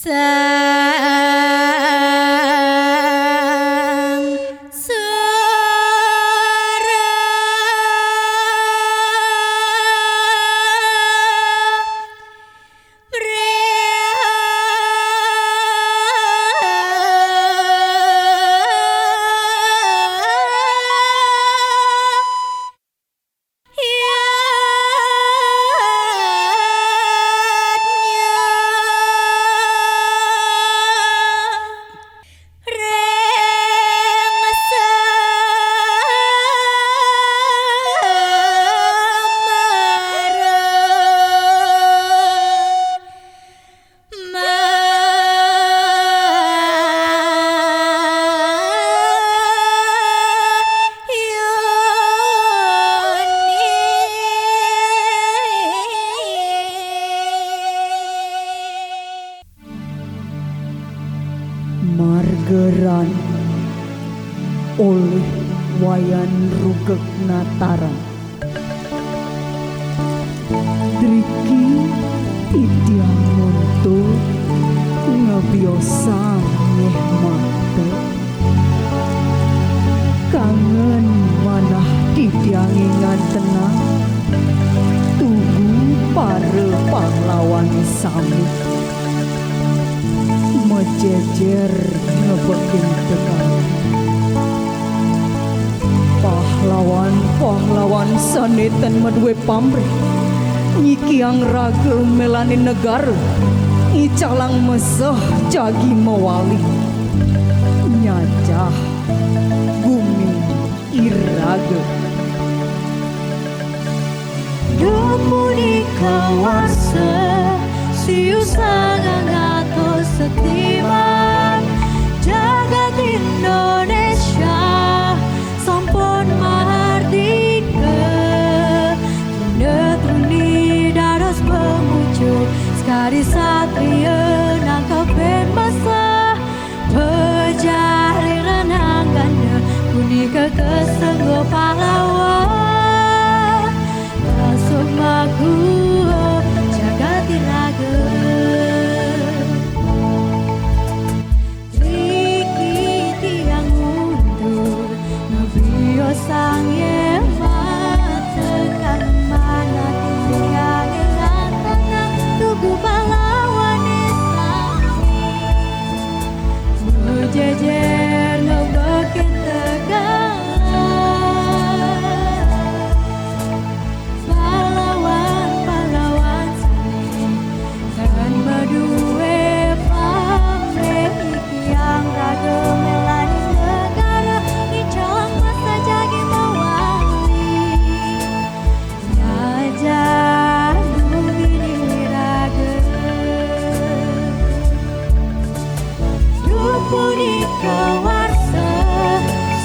Sang Sora Margeran oleh Wayan Rugek Nataran. Driki tidiang monto ngebiosang nyeh mate. Kangen manah tidiang ingan tenang tugu pare pahlawan sami. Mejejer ngebekin tegang pahlawan sanetan madwe pamrih nyikiang raga melani negara ngicalang meseh jagi mewali nyajah bumi iraga Dumuni kawasa siu sangang ato setiman jagat Indonesia sampun mardika netruni dados pemucu sekali satria nangkapen masa pejari renang ganda punika kesenggo pahlawan kasumaku jagat iraga sang ye matekan mana tiang ingat tenang tugu pahlawan Islami berjejer ngebekin tegang pahlawan sani dan berdua pamrih yang raga melani negara dicolong masa jagi mewali nyajah bumi iraga dupuni kawarsa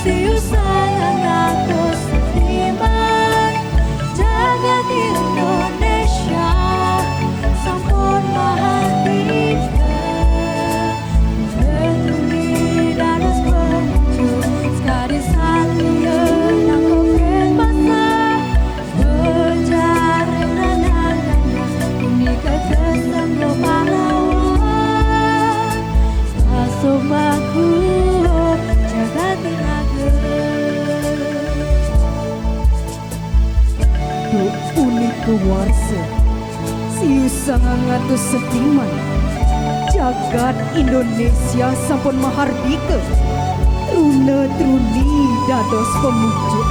siu sangang atus setiman jagat Indonesia sampun mahardika betuli dados pemucu sekali satria nangkopen masa berjari renang ganda unika kesenggo pahlawan kasumaku jagat iraga unika warsa siu sangang atus setiman jagat Indonesia sampun mahardika truni dados pemucu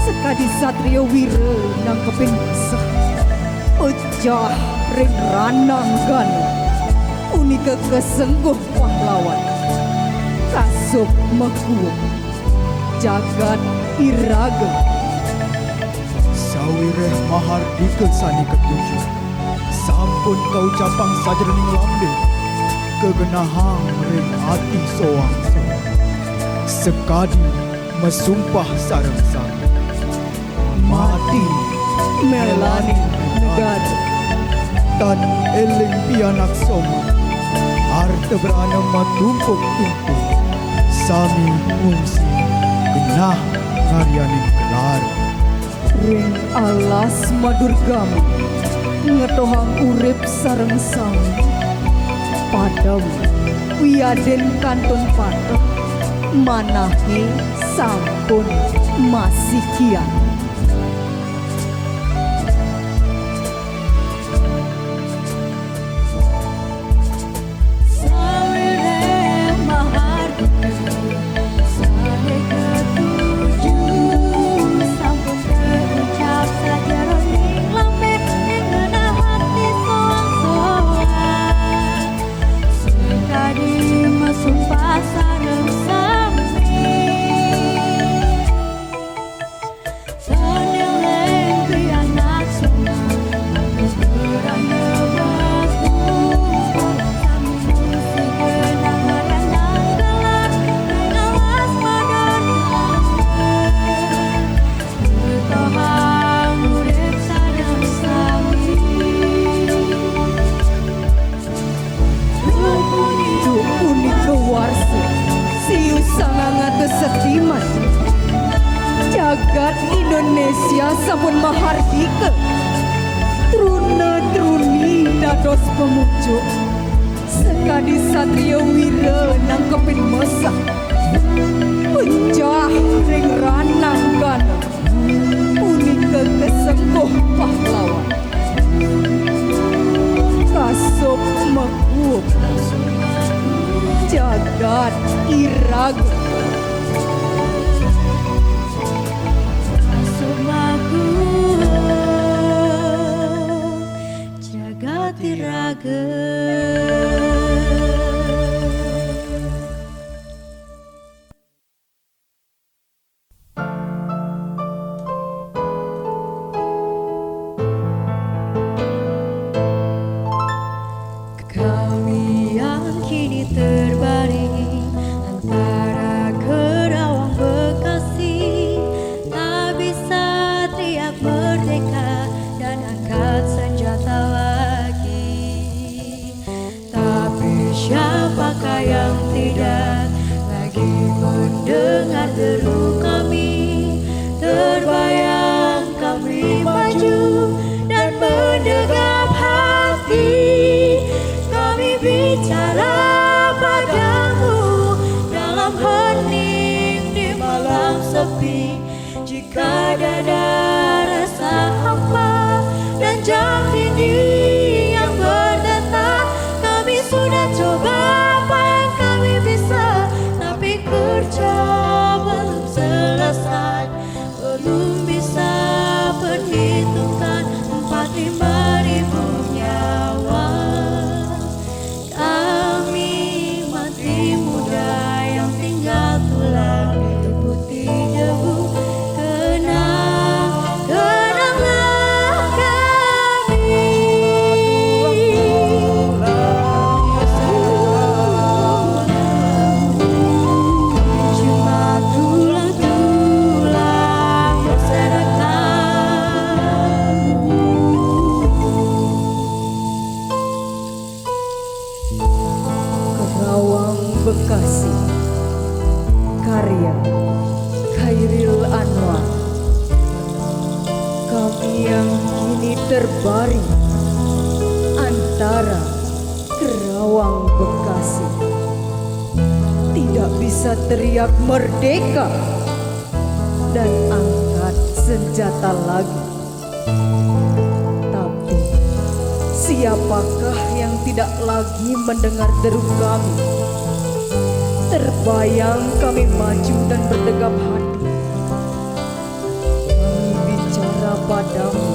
sekadi satria wira nangkepin mesah pejah ring ranang gana unika kesengguh pahlawan kasuk mekuo jagat iraga sawireh mahardika sani ketujuh sampun kau capang sajroning lambe kegenahang ring ati soang-soang sekadi mesumpah sareng-sareng mati melani negara tan eling pianak soma harta berana matumpuk-tumpuk sami ngungsi genah ngaryaning gelar ring alas madurgamu ngetohang urip sareng sami pada padamu wiaden kantun patok manahe sampun masih kian. Setiman jagat Indonesia sampun mahardika truna truni dados pemujuk sekadi satria wira nangkepin mesak pecah ring ranang gana unika kesengkuh pahlawan kasup mekup jagat iraga Tiraga. Kami yang kini terbaring antara Kerawang Bekasi, tak bisa teriak merdeka dan angkat senjata lagi. Tapi siapakah yang tidak lagi mendengar deru kami? Terbayang kami maju dan mendegap hati. Kami bicara padamu dalam hening di malam sepi. Jika dada rasa hampa dan jam dinding yang berdetak, kami sudah coba apa yang kami bisa, tapi kerja belum selesai. Belum bisa perhitungkan 45.000 nyawa. Kami mati muda yang tinggal tulang diliputi debu. Bekasi, karya Khairil Anwar. Kami yang kini terbaring antara Kerawang Bekasi, tidak bisa teriak merdeka dan angkat senjata lagi. Tapi siapakah yang tidak lagi mendengar deru kami? Terbayang kami maju dan bertegap hati. Kami bicara padamu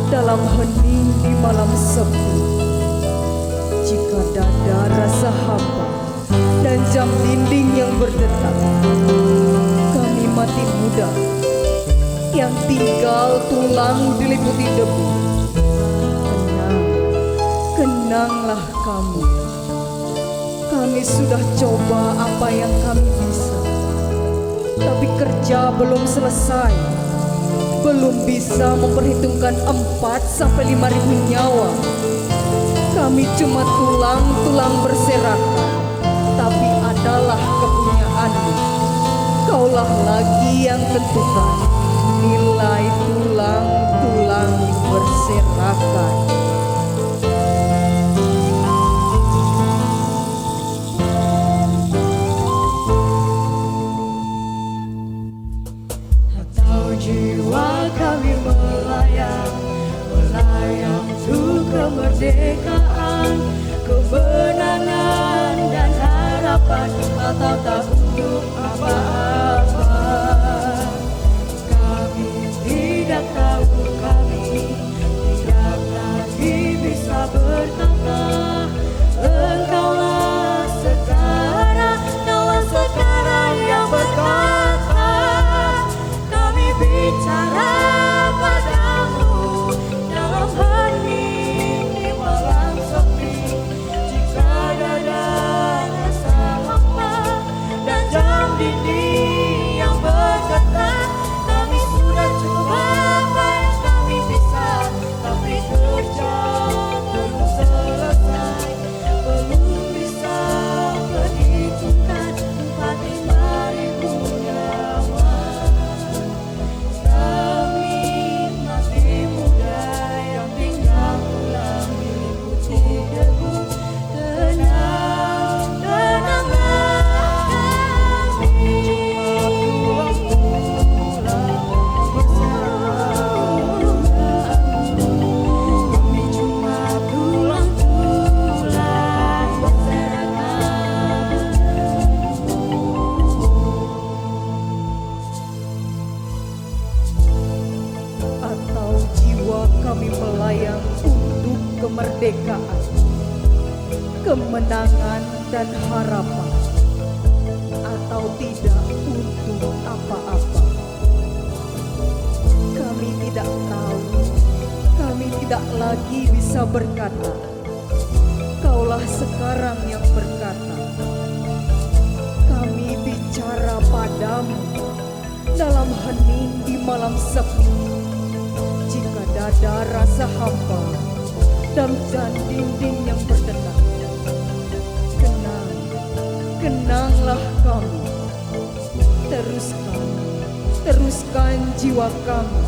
dalam hening di malam sepi. Jika dada rasa hampa dan jam dinding yang berdetak, kami mati muda yang tinggal tulang diliputi debu. Tenang, kenanglah kamu. Kami sudah coba apa yang kami bisa, tapi kerja belum selesai. Belum bisa memperhitungkan 4-5.000 nyawa. Kami cuma tulang-tulang berserakan, tapi adalah kepunyaanmu. Kaulah lagi yang tentukan nilai tulang-tulang berserakan. atau tak untuk apa-apa. Kami tidak tahu, kami tidak lagi bisa berkata, Engkaulah sekarang yang berkata. Kami bicara padamu dalam hening di malam sepi. Jika dada rasa hampa dan jam dinding yang bergetar, kami sudah coba apa yang kami bisa, tapi kerja belum selesai, belum bisa perhitungkan 45.000 nyawa. Kami masih muda yang tinggal pulang diliputi debu. Tenang, tenanglah kami cuma pulang bersama. Kami cuma pulang Atau jiwa kami melayang untuk kemerdekaan, kemenangan dan harapan, atau tidak untuk apa-apa. Kami tidak tahu, kami tidak lagi bisa berkata. Kaulah sekarang yang berkata. Kami bicara padamu dalam hening di malam sepi. Jika dada rasa hampa dan dinding yang berdetak, kenanglah kami. Teruskan jiwa kami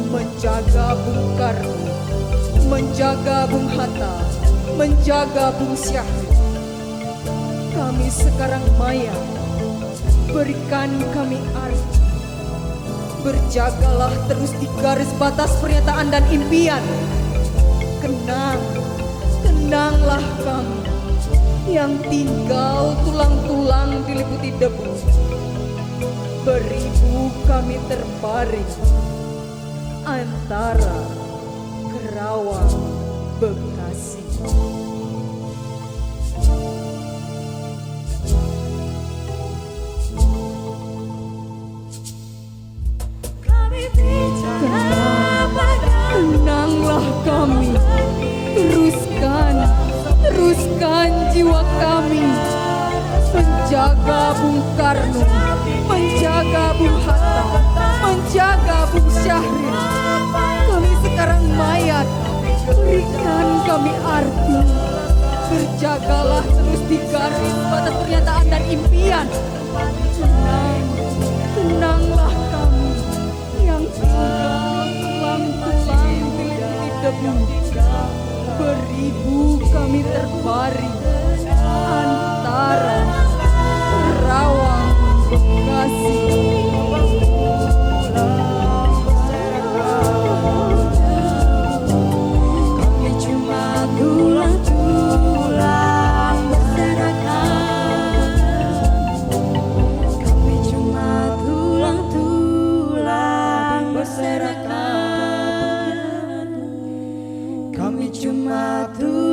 menjaga Bung Karno, menjaga Bung Hatta, menjaga Bung Syahrir. Kami sekarang mayat, berikan kami arti. Berjagalah terus di garis batas pernyataan dan impian. Kenanglah kami yang tinggal tulang-tulang diliputi debu. Beribu kami terbaring antara Kerawang, Bekasi. Kami bicara padamu. Tenanglah kami, teruskan jiwa kami, menjaga Bung Karno, menjaga Bung Hatta, menjaga Bung Syahrir. Kami sekarang mayat, berikan kami arti. Berjagalah terus di garis batas pernyataan dan impian. Tenanglah kami yang tinggal tulang-tulang diliputi debu. Beribu kami terbaring antara Kerawang, Bekasi. Kami cuma tulang-tulang berserakan. Kami cuma tulang-tulang berserakan. Kami cuma tulang